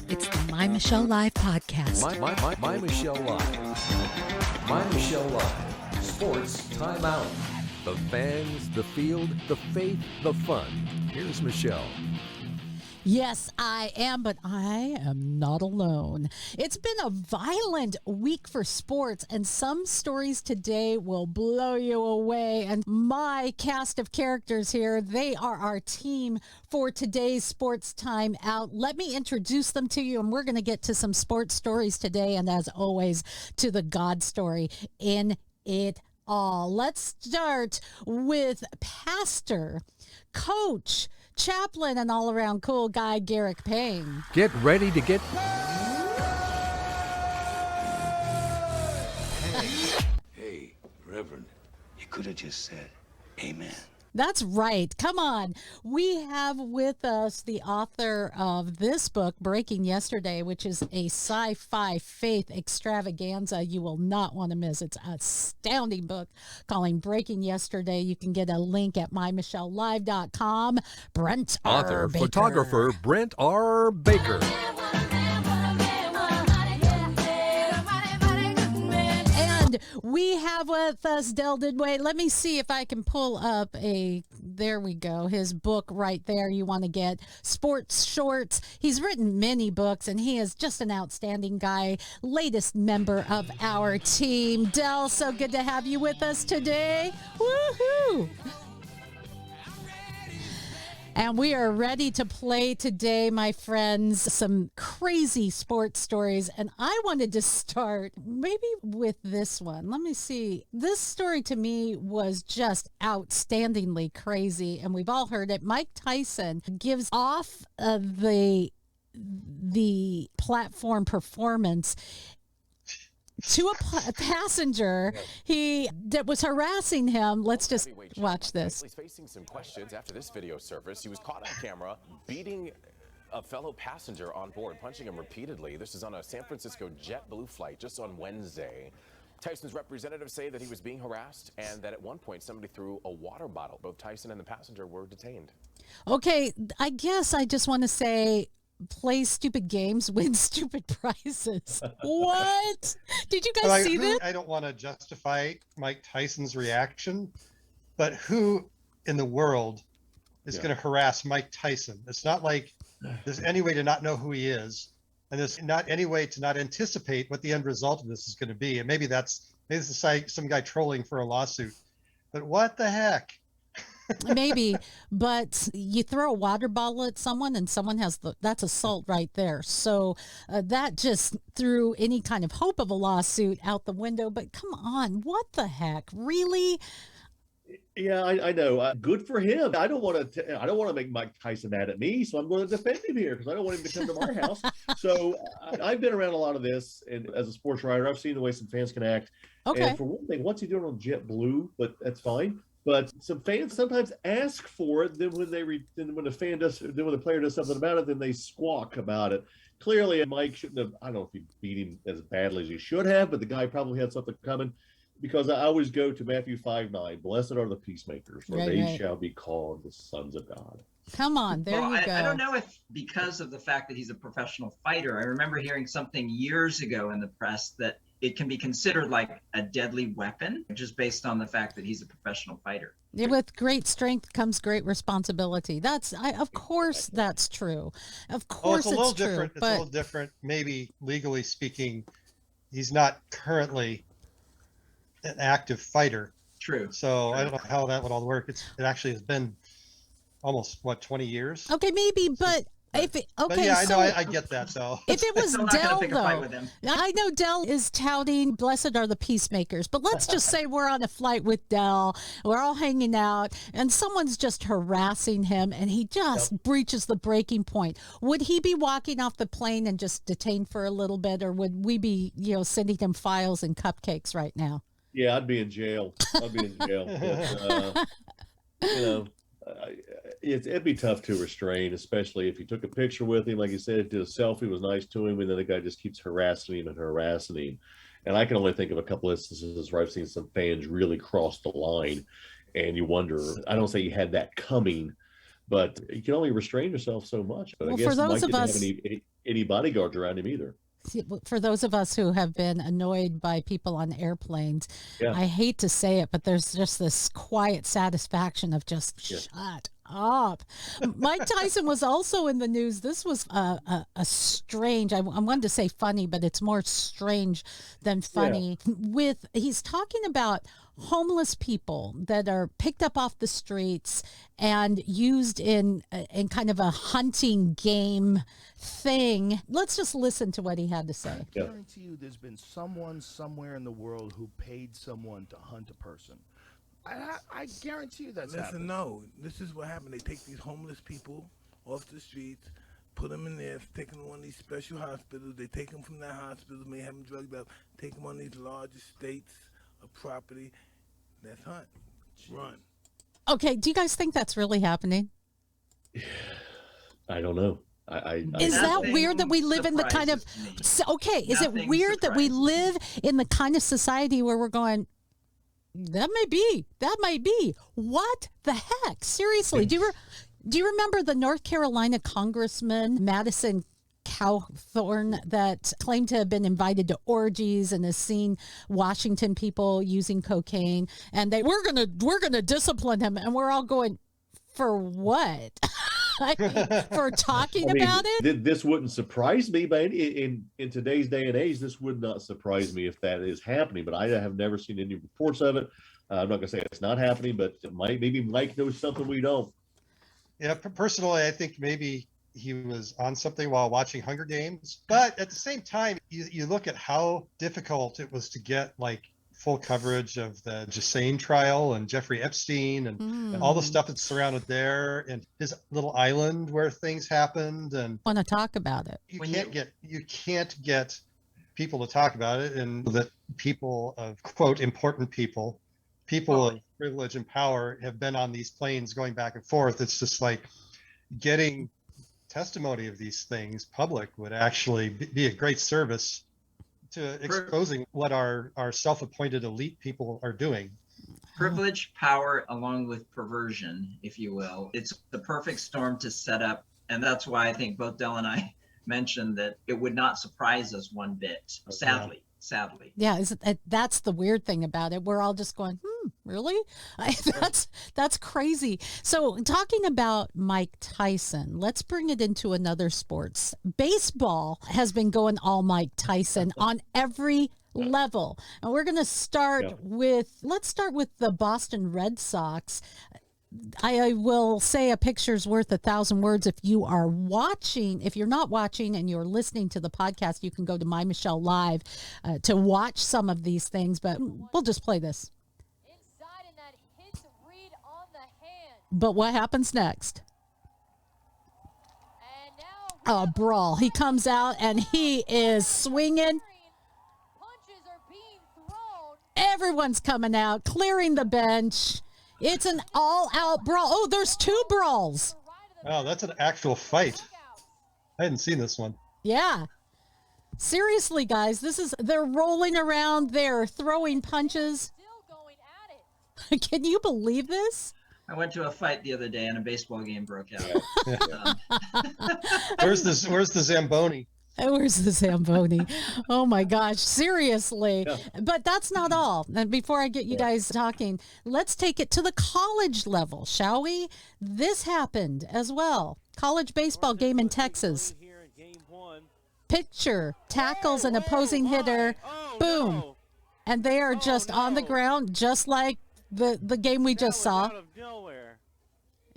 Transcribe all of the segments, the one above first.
It's the My Michelle Live podcast. My Michelle Live. My Michelle Live. Sports Timeout. The fans, the field, the faith, the fun. Here's Michelle. Yes, I am, but I am not alone. It's been a violent week for sports, and some stories today will blow you away. And my cast of characters here, they are our team for today's Sports Time Out. Let me introduce them to you, and we're going to get to some sports stories today, and as always, to the God story in it all. Let's start with Pastor, Coach, Chaplain, and all-around cool guy, Garrick Payne. Get ready to get... Hey, Reverend, you could have just said amen. That's right. Come on. We have with us the author of this book, Breaking Yesterday, which is a sci-fi faith extravaganza you will not want to miss. It's an astounding book calling Breaking Yesterday. You can get a link at mymichellelive.com. Brent R Author, Baker. photographer, Brent R Baker. And we have with us Del Duduit. Let me see if I can pull up there we go, his book right there. You want to get Sports Shorts. He's written many books, and he is just an outstanding guy, latest member of our team. Del, so good to have you with us today. Woohoo! And we are ready to play today, my friends, some crazy sports stories. And I wanted to start maybe with this one. Let me see. This story to me was just outstandingly crazy. And we've all heard it. Mike Tyson gives off the platform performance to a passenger that was harassing him. Let's just watch this. He's facing some questions after this video surfaced. He was caught on camera beating a fellow passenger on board, punching him repeatedly. This is on a San Francisco JetBlue flight just on Wednesday. Tyson's representatives say that he was being harassed and that at one point somebody threw a water bottle. Both Tyson and the passenger were detained. Okay, I guess I just want to say, play stupid games, win stupid prizes. What? Did you guys see this? I don't want to justify Mike Tyson's reaction, but who in the world is going to harass Mike Tyson? It's not like there's any way to not know who he is, and there's not any way to not anticipate what the end result of this is going to be. And maybe this is some guy trolling for a lawsuit. But what the heck? Maybe, but you throw a water bottle at someone and someone that's assault right there. So that just threw any kind of hope of a lawsuit out the window. But come on, what the heck? Really? Yeah, I know. Good for him. I don't want to make Mike Tyson mad at me, so I'm going to defend him here because I don't want him to come to my house. So I've been around a lot of this, and as a sports writer, I've seen the way some fans can act. Okay. And for one thing, what's he doing on JetBlue? But that's fine. But some fans sometimes ask for it. Then when when the player does something about it, then they squawk about it. Clearly, Mike shouldn't have. I don't know if he beat him as badly as he should have, but the guy probably had something coming. Because I always go to Matthew 5:9. Blessed are the peacemakers, for they shall be called the sons of God. Come on, there you go. I don't know if because of the fact that he's a professional fighter. I remember hearing something years ago in the press that it can be considered like a deadly weapon, just based on the fact that he's a professional fighter. With great strength comes great responsibility. Of course, that's true. Of course, it's a little different. It's a little different. Maybe legally speaking, he's not currently an active fighter. True. So I don't know how that would all work. It actually has been almost 20 years. Okay, maybe, but. I get that though. If it was Del, though, with him. I know Del is touting "Blessed are the peacemakers," but let's just say we're on a flight with Del, we're all hanging out, and someone's just harassing him, and he just breaches the breaking point. Would he be walking off the plane and just detained for a little bit, or would we be, sending him files and cupcakes right now? Yeah, I'd be in jail. It'd be tough to restrain, especially if you took a picture with him, like you said, did a selfie, was nice to him, and then the guy just keeps harassing him. And I can only think of a couple instances where I've seen some fans really cross the line, and you wonder. I don't say you had that coming, but you can only restrain yourself so much. But Well, I guess for those Mike of didn't us, have any bodyguards around him either. For those of us who have been annoyed by people on airplanes, Yeah. I hate to say it, but there's just this quiet satisfaction of just shut up. Mike Tyson was also in the news. This was a strange, I wanted to say funny, but it's more strange than funny. He's talking about homeless people that are picked up off the streets and used in kind of a hunting game thing. Let's just listen to what he had to say. I guarantee you there's been someone somewhere in the world who paid someone to hunt a person. I guarantee you that's happened. No, this is what happened. They take these homeless people off the streets, put them in there, take them to one of these special hospitals. They take them from that hospital, may have them drugged up, take them on these large estates of property. That's hunt. Run. Okay, do you guys think that's really happening? I don't know. Is that weird that we live in the kind of is it weird that we live in the kind of society where we're going, that might be what the heck? Seriously, do you remember the North Carolina Congressman Madison Cawthorn that claimed to have been invited to orgies and has seen Washington people using cocaine, and we're gonna discipline him, and we're all going, for what? For talking about it? This wouldn't surprise me, but in today's day and age, this would not surprise me if that is happening. But I have never seen any reports of it. I'm not going to say it's not happening, but maybe Mike knows something we don't. Yeah, personally, I think maybe he was on something while watching Hunger Games. But at the same time, you look at how difficult it was to get full coverage of the Ghislaine trial and Jeffrey Epstein and all the stuff that's surrounded there and his little island where things happened. And want to talk about it. You can't get people to talk about it, and that people of quote important people of privilege and power have been on these planes going back and forth. It's just like getting testimony of these things public would actually be a great service to exposing what our self-appointed elite people are doing. Privilege, power, along with perversion, if you will. It's the perfect storm to set up. And that's why I think both Del and I mentioned that it would not surprise us one bit, sadly. Yeah, that's the weird thing about it. We're all just going, really? That's crazy. So talking about Mike Tyson, let's bring it into another sports. Baseball has been going all Mike Tyson on every level. And we're going to start let's start with the Boston Red Sox. I will say a picture's worth 1,000 words. If you are watching, if you're not watching and you're listening to the podcast, you can go to My Michelle Live to watch some of these things, but we'll just play this. Inside and that hits Reed on the hand. But what happens next? And now A brawl. He comes out and he is swinging. punches are being thrown. Everyone's coming out, clearing the bench. It's an all-out brawl. Oh, there's two brawls. Oh, that's an actual fight. I hadn't seen this one. Yeah. Seriously, guys, they're rolling around, they're throwing punches. Still going at it. Can you believe this? I went to a fight the other day and a baseball game broke out. Where's the Zamboni? Where's the Zamboni? Oh my gosh, seriously. Yeah. But that's not all. And before I get you guys talking, let's take it to the college level, shall we? This happened as well. College baseball game in Texas. Pitcher tackles an opposing hitter. Boom. And they are just on the ground, just like the game we just saw.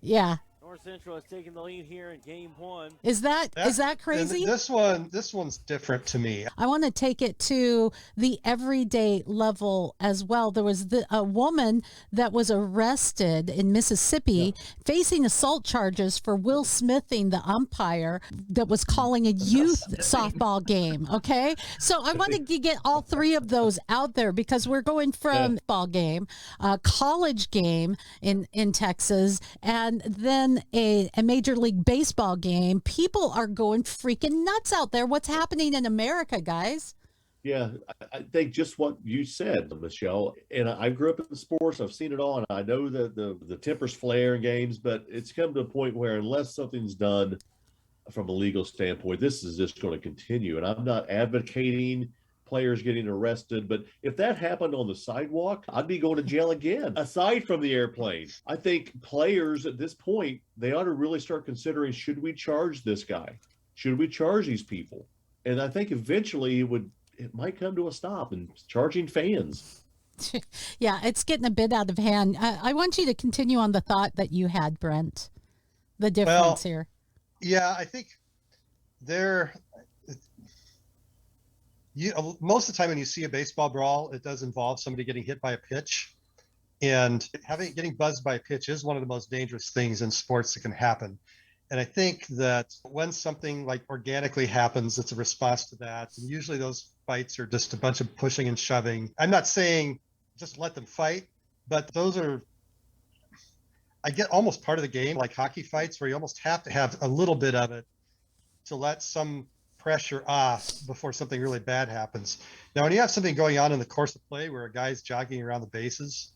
Yeah. North Central has taken the lead here in game one. Is that crazy? This one's different to me. I want to take it to the everyday level as well. There was a woman that was arrested in Mississippi facing assault charges for Will Smithing the umpire that was calling a youth softball game. Okay. So I wanted to get all three of those out there because we're going from ball game, college game in Texas, and then a Major League Baseball game. People are going freaking nuts out there. What's happening in America, guys? Yeah, I think just what you said, Michelle. And I grew up in sports. I've seen it all, and I know that the tempers flare in games, but it's come to a point where unless something's done from a legal standpoint, this is just going to continue. And I'm not advocating players getting arrested, but if that happened on the sidewalk, I'd be going to jail again, aside from the airplane. I think players at this point, they ought to really start considering, should we charge this guy? Should we charge these people? And I think eventually it might come to a stop in charging fans. Yeah, it's getting a bit out of hand. I want you to continue on the thought that you had, Brent. The difference here. Yeah, I think most of the time when you see a baseball brawl, it does involve somebody getting hit by a pitch, and getting buzzed by a pitch is one of the most dangerous things in sports that can happen. And I think that when something like organically happens, it's a response to that. And usually those fights are just a bunch of pushing and shoving. I'm not saying just let them fight, but those are, I get, almost part of the game, like hockey fights, where you almost have to have a little bit of it to let some pressure off before something really bad happens. Now, when you have something going on in the course of play where a guy's jogging around the bases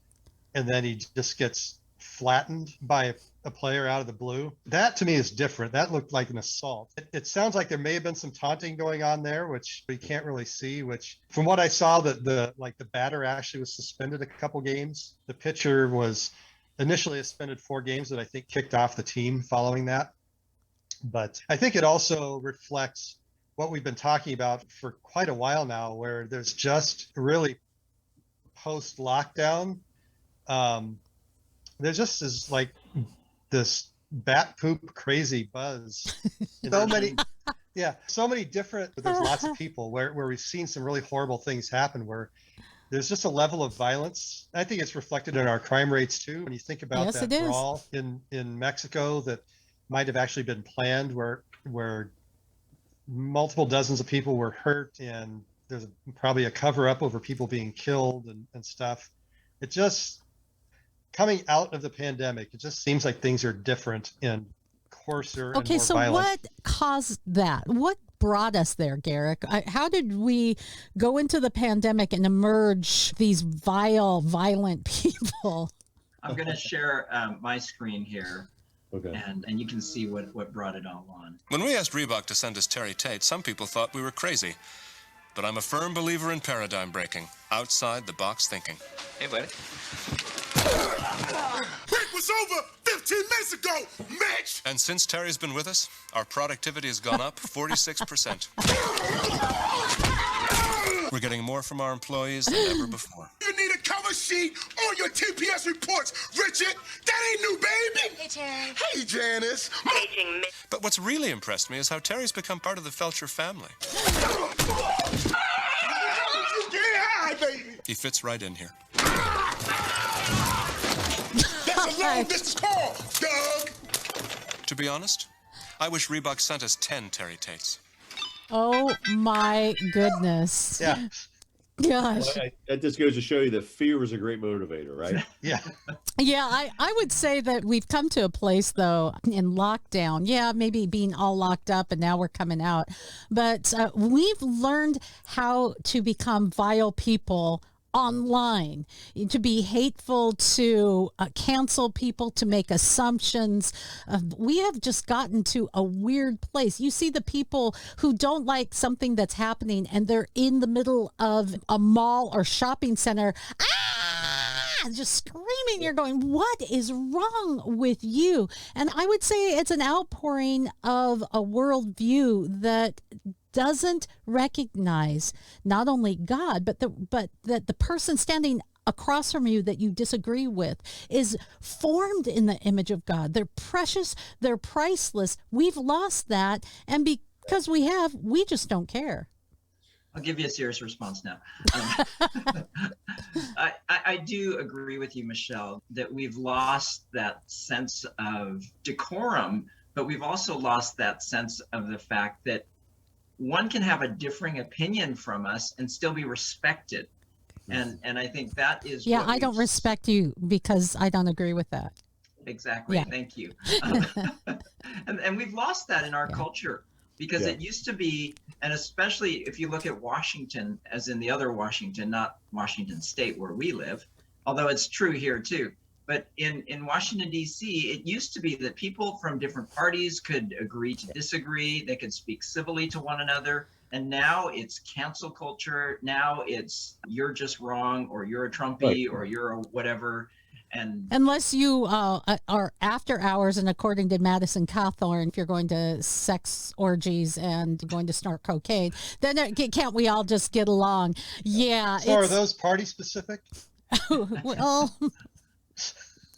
and then he just gets flattened by a player out of the blue, that to me is different. That looked like an assault. It sounds like there may have been some taunting going on there, which we can't really see, which from what I saw, the batter actually was suspended a couple games. The pitcher was initially suspended 4 games that I think kicked off the team following that. But I think it also reflects what we've been talking about for quite a while now, where there's just really post-lockdown, there just is like this bat poop crazy buzz. So many different, there's lots of people where we've seen some really horrible things happen, where there's just a level of violence. I think it's reflected in our crime rates too. When you think about that brawl in Mexico that might have actually been planned, where multiple dozens of people were hurt, and there's probably a cover up over people being killed and stuff. It just, coming out of the pandemic, it just seems like things are different and coarser and more violent. What caused that? What brought us there, Garrick? How did we go into the pandemic and emerge these vile, violent people? I'm going to share my screen here. Okay. And you can see what brought it all on. When we asked Reebok to send us Terry Tate, some people thought we were crazy. But I'm a firm believer in paradigm breaking, outside the box thinking. Hey, buddy. Break was over 15 minutes ago, Mitch! And since Terry's been with us, our productivity has gone up 46%. We're getting more from our employees than ever before. You need a cover sheet on your TPS reports, Richard. That ain't new, baby. Hey, Terry. Hey, Janice. But what's really impressed me is how Terry's become part of the Felcher family. Get high, baby. He fits right in here. That's a long distance call, Doug. To be honest, I wish Reebok sent us 10 Terry Tates. Oh my goodness. Yeah. Gosh. Well, that just goes to show you that fear is a great motivator, right? Yeah. Yeah, I would say that we've come to a place, though, in lockdown. Yeah, maybe being all locked up and now we're coming out. But we've learned how to become vile people online, to be hateful, to cancel people, to make assumptions. We have just gotten to a weird place. You see the people who don't like something that's happening and they're in the middle of a mall or shopping center, just screaming. You're going, what is wrong with you? And I would say it's an outpouring of a worldview that doesn't recognize not only God, but that the person standing across from you that you disagree with is formed in the image of God. They're precious. They're priceless. We've lost that. And because we just don't care. I'll give you a serious response now. I do agree with you, Michelle, that we've lost that sense of decorum, but we've also lost that sense of the fact that one can have a differing opinion from us and still be respected. And I think that is I don't respect you because I don't agree with that. Exactly. Yeah. Thank you. And we've lost that in our culture, because it used to be, and especially if you look at Washington, as in the other Washington, not Washington State where we live, although it's true here too, But in Washington, D.C., it used to be that people from different parties could agree to disagree. They could speak civilly to one another. And now it's cancel culture. Now it's you're just wrong, or you're a Trumpy, or you're a whatever. And unless you are after hours, and according to Madison Cawthorn, if you're going to sex orgies and going to snort cocaine, then can't we all just get along? Yeah. So are those party specific? Well,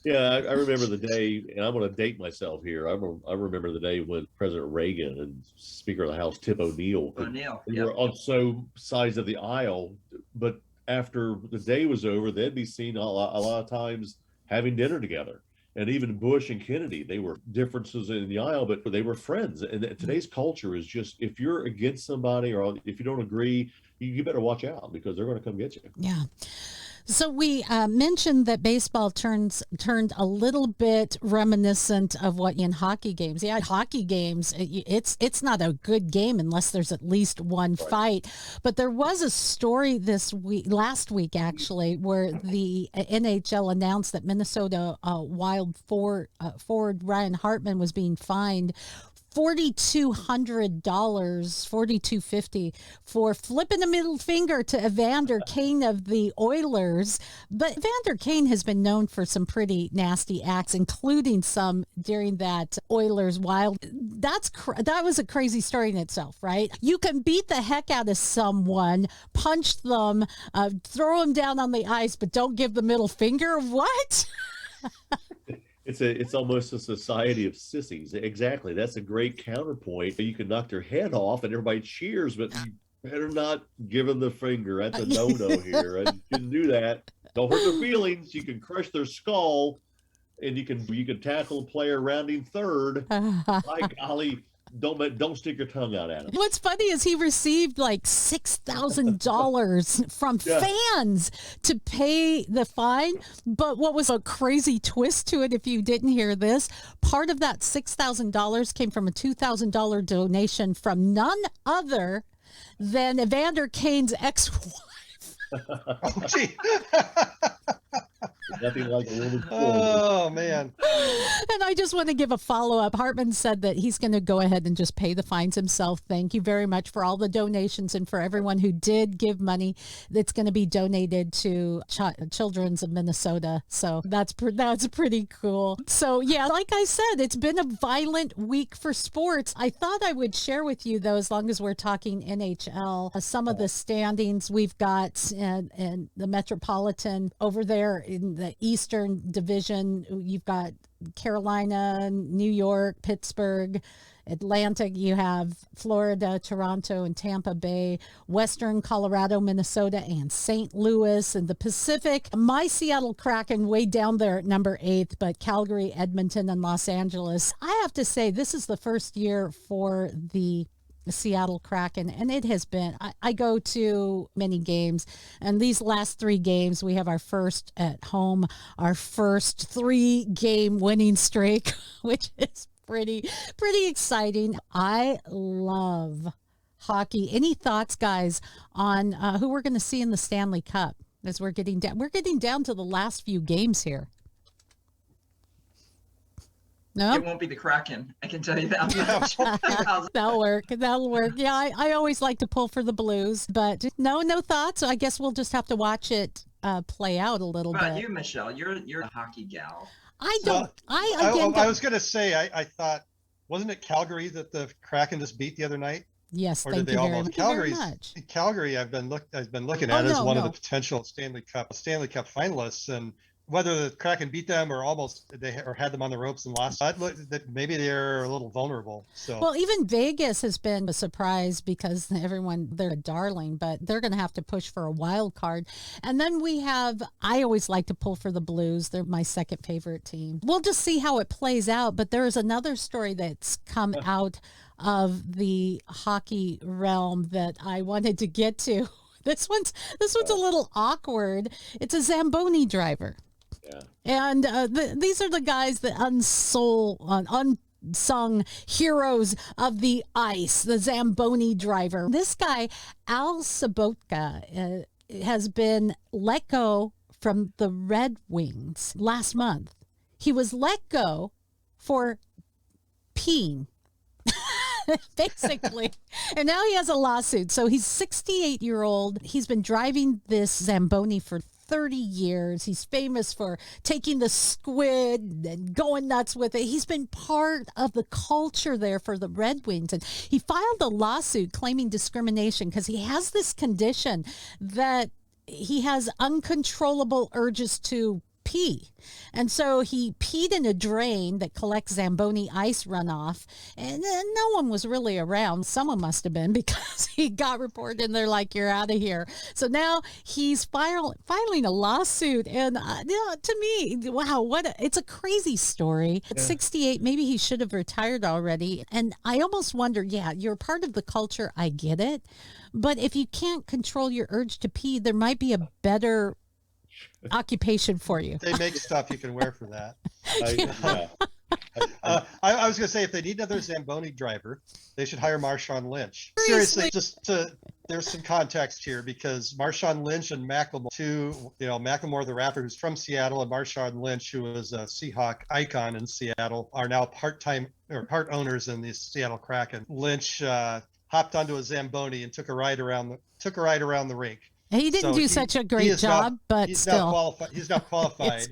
yeah, I remember the day, and I'm going to date myself here. I remember the day when President Reagan and Speaker of the House Tip O'Neill were on so sides of the aisle, but after the day was over, they'd be seen a lot of times having dinner together. And even Bush and Kennedy, they were differences in the aisle, but they were friends. And today's culture is just, if you're against somebody or if you don't agree, you better watch out, because they're going to come get you. Yeah. So we mentioned that baseball turned a little bit reminiscent of what in hockey games. Yeah, hockey games, it's not a good game unless there's at least one fight. But there was a story last week actually, where the NHL announced that Minnesota Wild forward Ryan Hartman was being fined $4,200, $4,250 for flipping a middle finger to Evander Kane of the Oilers. But Evander Kane has been known for some pretty nasty acts, including some during that Oilers Wild. That was a crazy story in itself, right? You can beat the heck out of someone, punch them, throw them down on the ice, but don't give the middle finger. What? It's almost a society of sissies. Exactly. That's a great counterpoint. You can knock their head off and everybody cheers, but you better not give them the finger. That's a no-no here. And you shouldn't do that. Don't hurt their feelings. You can crush their skull, and you can tackle a player rounding third. By golly, don't stick your tongue out at him. What's funny is he received like $6,000 from fans to pay the fine. But what was a crazy twist to it, if you didn't hear this, part of that $6,000 came from a $2,000 donation from none other than Evander Kane's ex-wife. Oh, gee. Nothing like a woman's Oh, man. And I just want to give a follow-up. Hartman said that he's going to go ahead and just pay the fines himself. Thank you very much for all the donations and for everyone who did give money that's going to be donated to Children's of Minnesota. So that's pretty cool. So, yeah, like I said, it's been a violent week for sports. I thought I would share with you, though, as long as we're talking NHL, some of the standings we've got in the Metropolitan over there in the Eastern Division. You've got Carolina, New York, Pittsburgh, Atlantic. You have Florida, Toronto, and Tampa Bay, Western Colorado, Minnesota, and St. Louis. And the Pacific, my Seattle Kraken way down there at number 8, but Calgary, Edmonton, and Los Angeles. I have to say, this is the first year for the Seattle Kraken, and it has been, I go to many games, and these last 3 games, we have our first at home, our first 3-game winning streak, which is pretty exciting. I love hockey. Any thoughts, guys, on who we're going to see in the Stanley Cup as we're getting down to the last few games here? No, it won't be the Kraken. I can tell you that much. That'll work. Yeah, I always like to pull for the Blues, but no thoughts. I guess we'll just have to watch it play out a little bit. What about bit. you, Michelle? You're a hockey gal. I don't. I was going to say, I thought, wasn't it Calgary that the Kraken just beat the other night? Yes, or thank did they you almost? very much. Calgary, I've been looking at as one of the potential Stanley Cup finalists, and whether the Kraken beat them or had them on the ropes and lost, that maybe they're a little vulnerable. So, well, even Vegas has been a surprise because they're a darling, but they're going to have to push for a wild card. And then I always like to pull for the Blues. They're my second favorite team. We'll just see how it plays out. But there is another story that's come out of the hockey realm that I wanted to get to. This one's a little awkward. It's a Zamboni driver. Yeah. And these are the guys that unsung heroes of the ice, the Zamboni driver. This guy, Al Sobotka, has been let go from the Red Wings last month. He was let go for peeing. Basically. And now he has a lawsuit. So he's 68-year-old. He's been driving this Zamboni for 30 years. He's famous for taking the squid and going nuts with it. He's been part of the culture there for the Red Wings. And he filed a lawsuit claiming discrimination because he has this condition that he has uncontrollable urges to pee. And so he peed in a drain that collects Zamboni ice runoff, and then no one was really around. Someone must have been, because he got reported and they're like, you're out of here. So now he's filing a lawsuit. And to me, wow, it's a crazy story. At 68, maybe he should have retired already. And I almost wonder, yeah, you're part of the culture. I get it. But if you can't control your urge to pee, there might be a better occupation for you. They make stuff you can wear for that. I was going to say, if they need another Zamboni driver, they should hire Marshawn Lynch. Seriously, there's some context here, because Marshawn Lynch and Macklemore, Macklemore, the rapper who's from Seattle, and Marshawn Lynch, who was a Seahawk icon in Seattle, are now part owners in the Seattle Kraken. Lynch hopped onto a Zamboni and took a ride around the rink. He didn't do such a great job, but he's still. He's not qualified.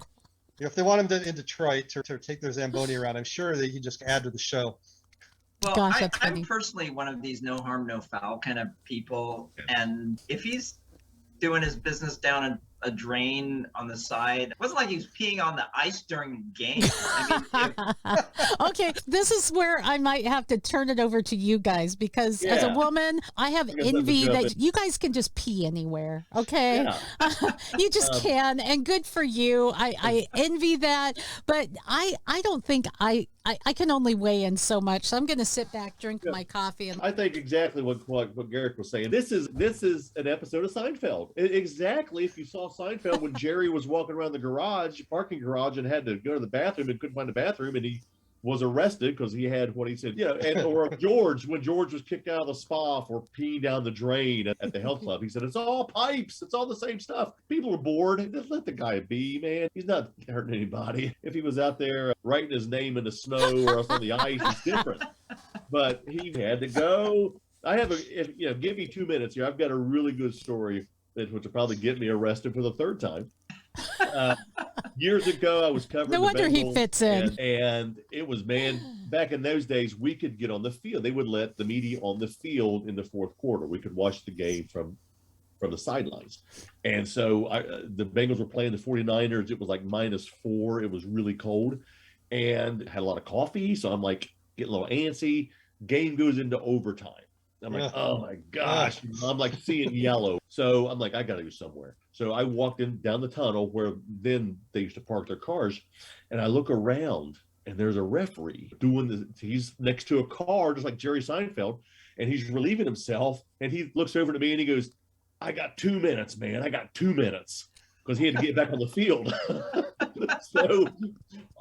If they want him in Detroit to take their Zamboni around, I'm sure they can just add to the show. Well, Gosh, I'm personally one of these no harm, no foul kind of people. And if he's doing his business down a drain on the side, it wasn't like he was peeing on the ice during the game. I mean, Okay, this is where I might have to turn it over to you guys, because as a woman, I have envy that you guys can just pee anywhere. Okay, you just can, and good for you. I envy that, but I don't think I can only weigh in so much. So I'm going to sit back, drink my coffee, and I think exactly what Garrick was saying. This is an episode of Seinfeld. Exactly. If you saw Seinfeld when Jerry was walking around the parking garage, and had to go to the bathroom and couldn't find the bathroom, and he was arrested because he had what he said, or George, when George was kicked out of the spa for peeing down the drain at the health club, he said, it's all pipes, it's all the same stuff. People are bored. Just let the guy be, man. He's not hurting anybody. If he was out there writing his name in the snow or else on the ice, it's different. But he had to go. Give me 2 minutes here. I've got a really good story which will probably get me arrested for the third time. Years ago, I was covering no wonder he fits in. And it was, back in those days, we could get on the field. They would let the media on the field in the fourth quarter. We could watch the game from the sidelines. And so the Bengals were playing the 49ers. It was like -4. It was really cold, and had a lot of coffee. So I'm like getting a little antsy. Game goes into overtime. I'm like, oh my gosh. I'm like seeing yellow. So I'm like, I got to go somewhere. So I walked down the tunnel where then they used to park their cars. And I look around, and there's a referee he's next to a car, just like Jerry Seinfeld. And he's relieving himself. And he looks over to me and he goes, I got 2 minutes, man. I got 2 minutes. Because he had to get back on the field. So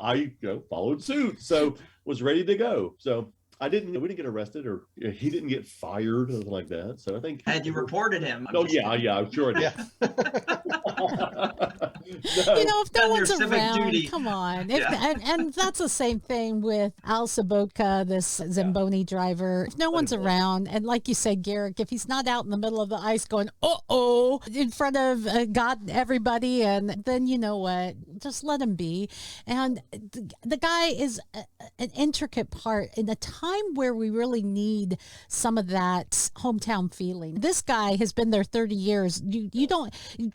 I followed suit. So was ready to go. So we didn't get arrested, or he didn't get fired, or anything like that. So I think. Had you reported him? Oh yeah, I'm sure I did. If no one's around, come on. And that's the same thing with Al Sobotka, this Zamboni driver. If no one's around, and like you said, Garrick, if he's not out in the middle of the ice going, uh-oh, in front of everybody, and then you know what, just let him be. And the guy is an intricate part in a time where we really need some of that hometown feeling. This guy has been there 30 years.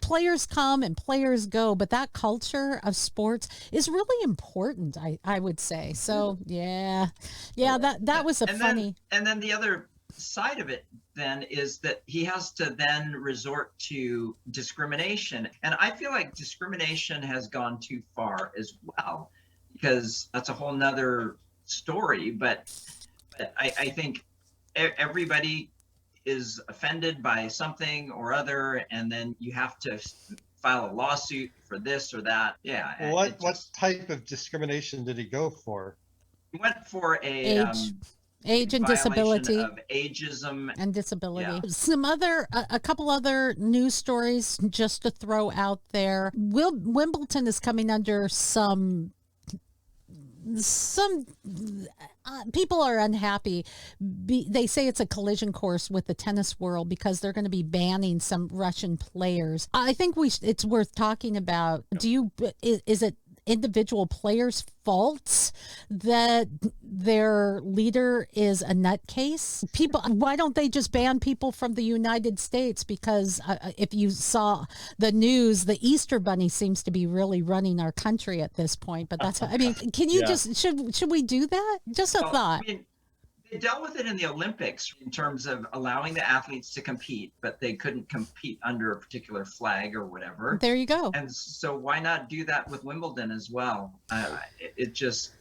Players come and players go, but that culture of sports is really important, I would say. So that was funny. And then the other side of it then is that he has to then resort to discrimination. And I feel like discrimination has gone too far as well, because that's a whole nother story. But I think everybody is offended by something or other, and then you have to file a lawsuit for this or that. Yeah. What type of discrimination did he go for? He went for age. Age and violation disability. of ageism And disability. Yeah. Some other, a couple other news stories just to throw out there. Wimbledon is coming under some people are unhappy. They say it's a collision course with the tennis world because they're going to be banning some Russian players. I think it's worth talking about. Is it individual players' faults that their leader is a nutcase? Why don't they just ban people from the United States? Because if you saw the news, the Easter Bunny seems to be really running our country at this point. But that's, I mean, can you should we do that? Just a thought. I mean, they dealt with it in the Olympics in terms of allowing the athletes to compete, but they couldn't compete under a particular flag or whatever. There you go. And so why not do that with Wimbledon as well? It just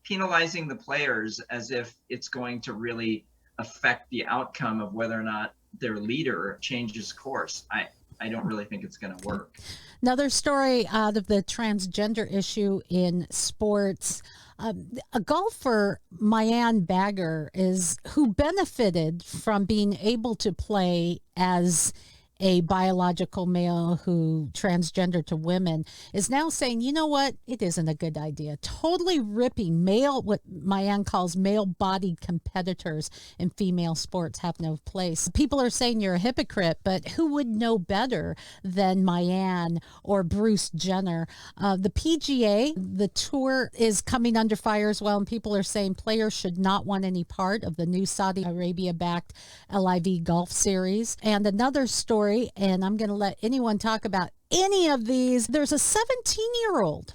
penalizing the players as if it's going to really affect the outcome of whether or not their leader changes course. I don't really think it's going to work. Another story out of the transgender issue in sports. A golfer, Mike Tyson, who benefited from being able to play as a biological male who transgender to women, is now saying, you know what, it isn't a good idea. Totally ripping what Mayan calls male-bodied competitors in female sports have no place. People are saying you're a hypocrite, but who would know better than Mayan or Bruce Jenner? The PGA, the tour, is coming under fire as well, and people are saying players should not want any part of the new Saudi Arabia-backed LIV Golf Series. And another story, and I'm going to let anyone talk about any of these. There's a 17-year-old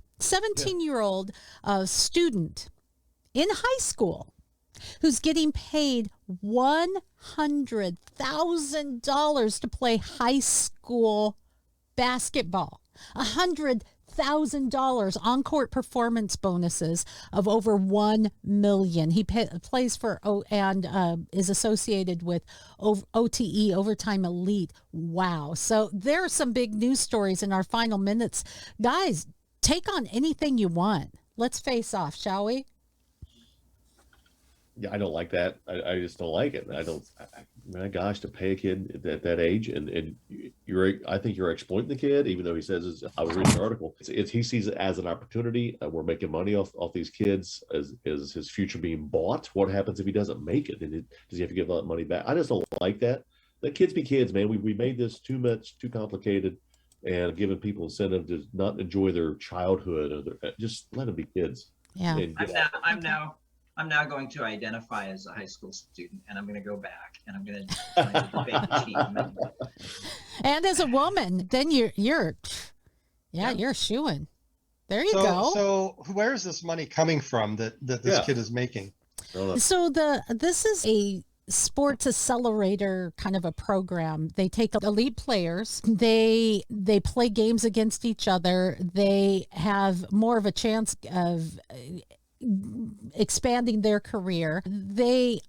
student in high school who's getting paid $100,000 to play high school basketball. $100,000 on-court performance bonuses of over $1 million. He plays for and is associated with OTE, Overtime Elite. Wow. So there are some big news stories in our final minutes. Guys, take on anything you want. Let's face off, shall we? Yeah, I don't like that. I just don't like it. My gosh, to pay a kid at that age, and I think you're exploiting the kid, even though he says, I was reading an article, he sees it as an opportunity. We're making money off these kids. Is his future being bought? What happens if he doesn't make it? And does he have to give that money back? I just don't like that. Let kids be kids, man. We made this too complicated, and giving people incentive to not enjoy their childhood. Just let them be kids. Yeah. I'm now going to identify as a high school student, and I'm going to go back, and I'm going to join the debate team. And as a woman, then you're shooing. There you go. So where is this money coming from that this kid is making? So this is a sports accelerator kind of a program. They take elite players, they play games against each other, they have more of a chance of expanding their career. They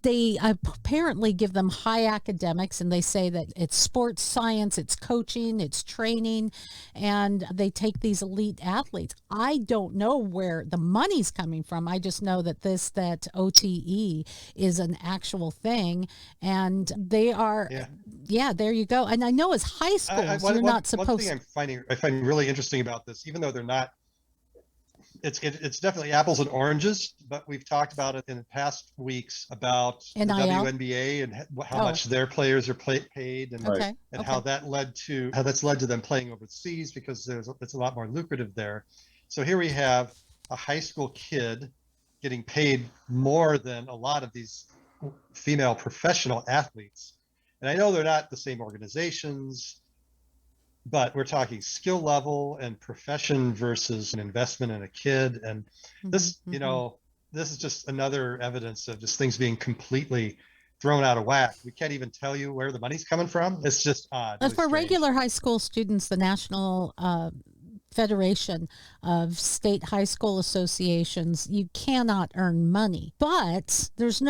apparently give them high academics, and they say that it's sports science, it's coaching, it's training, and they take these elite athletes. I don't know where the money's coming from. I just know that that OTE is an actual thing, and they are there you go. And I know as high schools you're not supposed. One thing I find really interesting about this, even though they're not, it's definitely apples and oranges, but we've talked about it in past weeks about the WNBA and how much their players are paid, and how that's led to them playing overseas because it's a lot more lucrative there. So here we have a high school kid getting paid more than a lot of these female professional athletes. And I know they're not the same organizations, but we're talking skill level and profession versus an investment in a kid. And this, this is just another evidence of just things being completely thrown out of whack. We can't even tell you where the money's coming from. It's just odd. For regular high school students, the national Federation of State High School Associations, you cannot earn money. But there's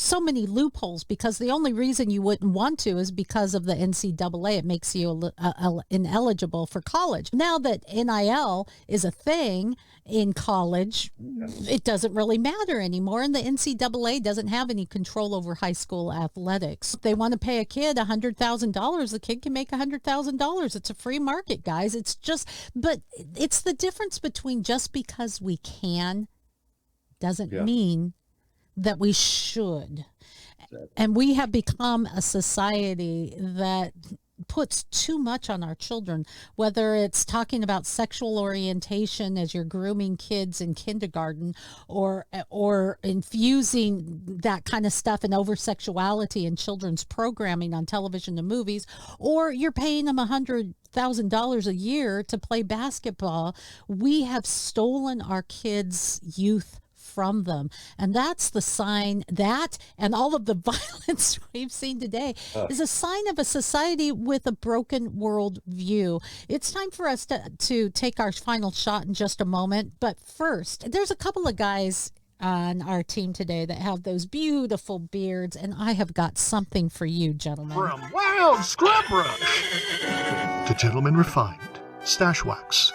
so many loopholes, because the only reason you wouldn't want to is because of the NCAA. It makes you ineligible for college. Now that NIL is a thing in college, it doesn't really matter anymore, and the NCAA doesn't have any control over high school athletics. If they want to pay a kid $100,000, the kid can make $100,000. It's a free market, guys. But it's the difference between just because we can doesn't mean that we should. And we have become a society that puts too much on our children, whether it's talking about sexual orientation as you're grooming kids in kindergarten, or infusing that kind of stuff and over sexuality in children's programming on television and movies, or you're paying them $100,000 a year to play basketball. We have stolen our kids' youth from them, and that's the sign. That and all of the violence we've seen today is a sign of a society with a broken world view. It's time for us to take our final shot in just a moment, but first, there's a couple of guys on our team today that have those beautiful beards, and I have got something for you, gentlemen. From Wild Scrub Rush to Gentleman Refined Stash Wax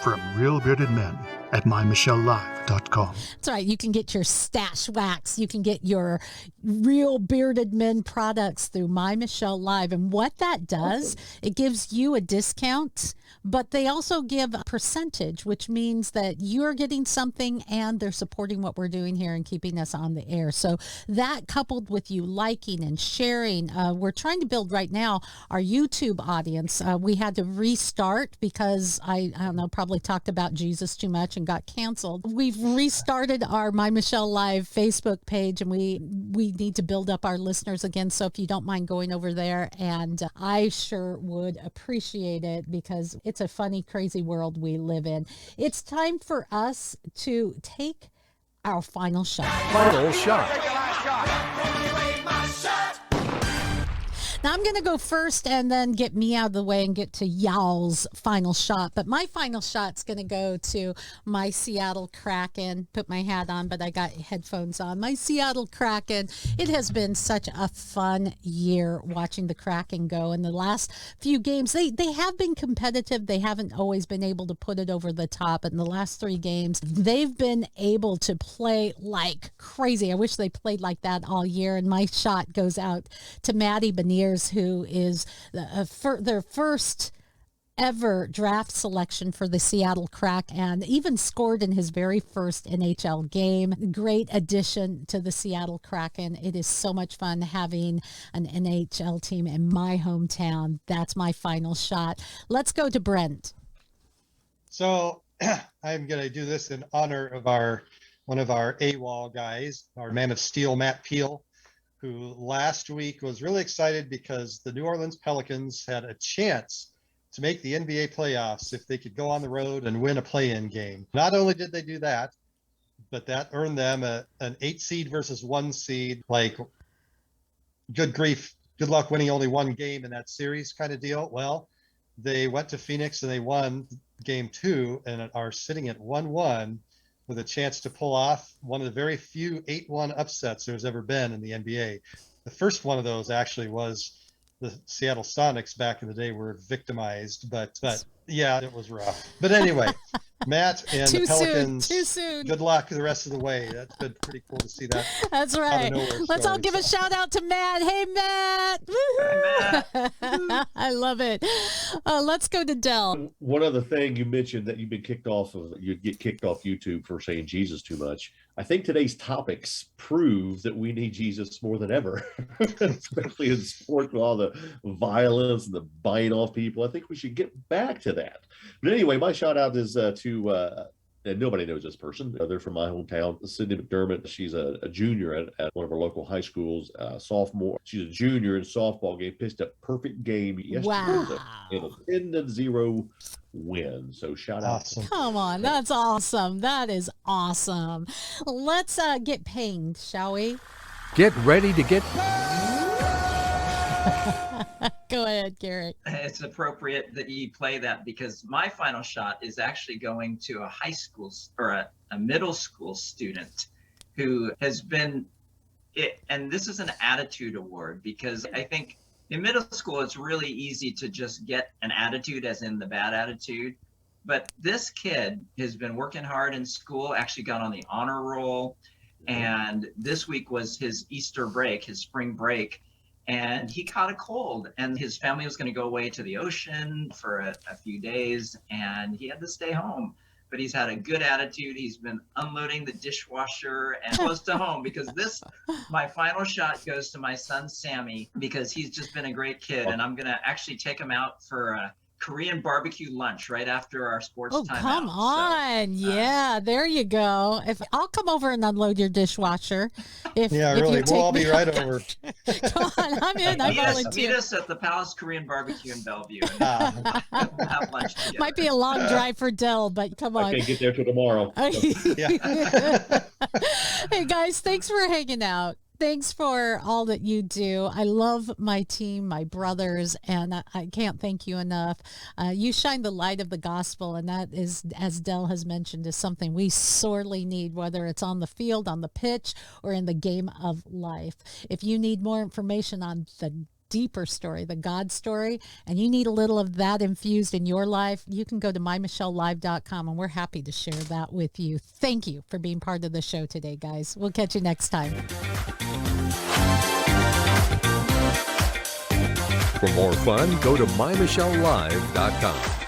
from Real Bearded Men at mymichellelive.com. That's right. You can get your stash wax. You can get your Real Bearded Men products through My Michelle Live. And what that does, it gives you a discount, but they also give a percentage, which means that you're getting something and they're supporting what we're doing here and keeping us on the air. So that, coupled with you liking and sharing, we're trying to build right now our YouTube audience. We had to restart because I don't know, probably talked about Jesus too much and got canceled. We've restarted our My Michelle Live Facebook page, and we need to build up our listeners again. So if you don't mind going over there, and I sure would appreciate it, because it's a funny, crazy world we live in. It's time for us to take our final shot. Final shot. Now I'm going to go first and then get me out of the way and get to y'all's final shot. But my final shot's going to go to my Seattle Kraken. Put my hat on, but I got headphones on. My Seattle Kraken. It has been such a fun year watching the Kraken go. In the last few games, they have been competitive. They haven't always been able to put it over the top. But in the last 3 games, they've been able to play like crazy. I wish they played like that all year. And my shot goes out to Maddie Beniers, who is their first ever draft selection for the Seattle Kraken, and even scored in his very first NHL game. Great addition to the Seattle Kraken. It is so much fun having an NHL team in my hometown. That's my final shot. Let's go to Brent. So I'm going to do this in honor of one of our AWOL guys, our Man of Steel, Matt Peel, who last week was really excited because the New Orleans Pelicans had a chance to make the NBA playoffs if they could go on the road and win a play-in game. Not only did they do that, but that earned them an 8 seed versus 1 seed. Like, good grief, good luck winning only 1 game in that series kind of deal. Well, they went to Phoenix and they won game 2 and are sitting at 1-1. With a chance to pull off one of the very few 8-1 upsets there's ever been in the NBA. The first one of those actually was the Seattle Sonics back in the day were victimized, but yeah, it was rough. But anyway, Matt and the Pelicans, too soon. Good luck the rest of the way. That's been pretty cool to see that. That's right. Let's all give a shout out to Matt. Hey, Matt. Hey, Matt. I love it. Let's go to Del. One other thing you mentioned that you've been kicked off of, you'd get kicked off YouTube for saying Jesus too much. I think today's topics prove that we need Jesus more than ever, especially in sport with all the violence and the biting off people. I think we should get back to that. But anyway, my shout out is to and nobody knows this person. They're from my hometown, Sydney McDermott. She's a junior at one of our local high schools, sophomore. She's a junior in softball game, pitched a perfect game yesterday. Wow. In a 10-0 win. So shout out. Awesome. Come on, that's awesome. That is awesome. Let's get pinged, shall we? Get ready to get Go ahead, Garrick. It's appropriate that you play that because my final shot is actually going to a high school or a middle school student who has been and this is an attitude award because I think in middle school it's really easy to just get an attitude, as in the bad attitude. But this kid has been working hard in school, actually got on the honor roll. And this week was his Easter break, his spring break. And he caught a cold, and his family was going to go away to the ocean for a few days, and he had to stay home. But he's had a good attitude. He's been unloading the dishwasher and close to home because my final shot goes to my son, Sammy, because he's just been a great kid. And I'm going to actually take him out for a Korean barbecue lunch right after our sports time. Oh, come on. Yeah, there you go. I'll come over and unload your dishwasher. If really. We'll all be right over. Come on, I'm in. I volunteer. Meet us at the Palace Korean Barbecue in Bellevue. And we'll have lunch together. Might be a long drive for Dell, but come on. I can't get there till tomorrow. Hey, guys, thanks for hanging out. Thanks for all that you do. I love my team, my brothers, and I can't thank you enough. You shine the light of the gospel, and that is, as Dell has mentioned, is something we sorely need, whether it's on the field, on the pitch, or in the game of life. If you need more information on the deeper story, the God story, and you need a little of that infused in your life, you can go to mymichellelive.com, and we're happy to share that with you. Thank you for being part of the show today, guys. We'll catch you next time. For more fun, go to mymichellelive.com.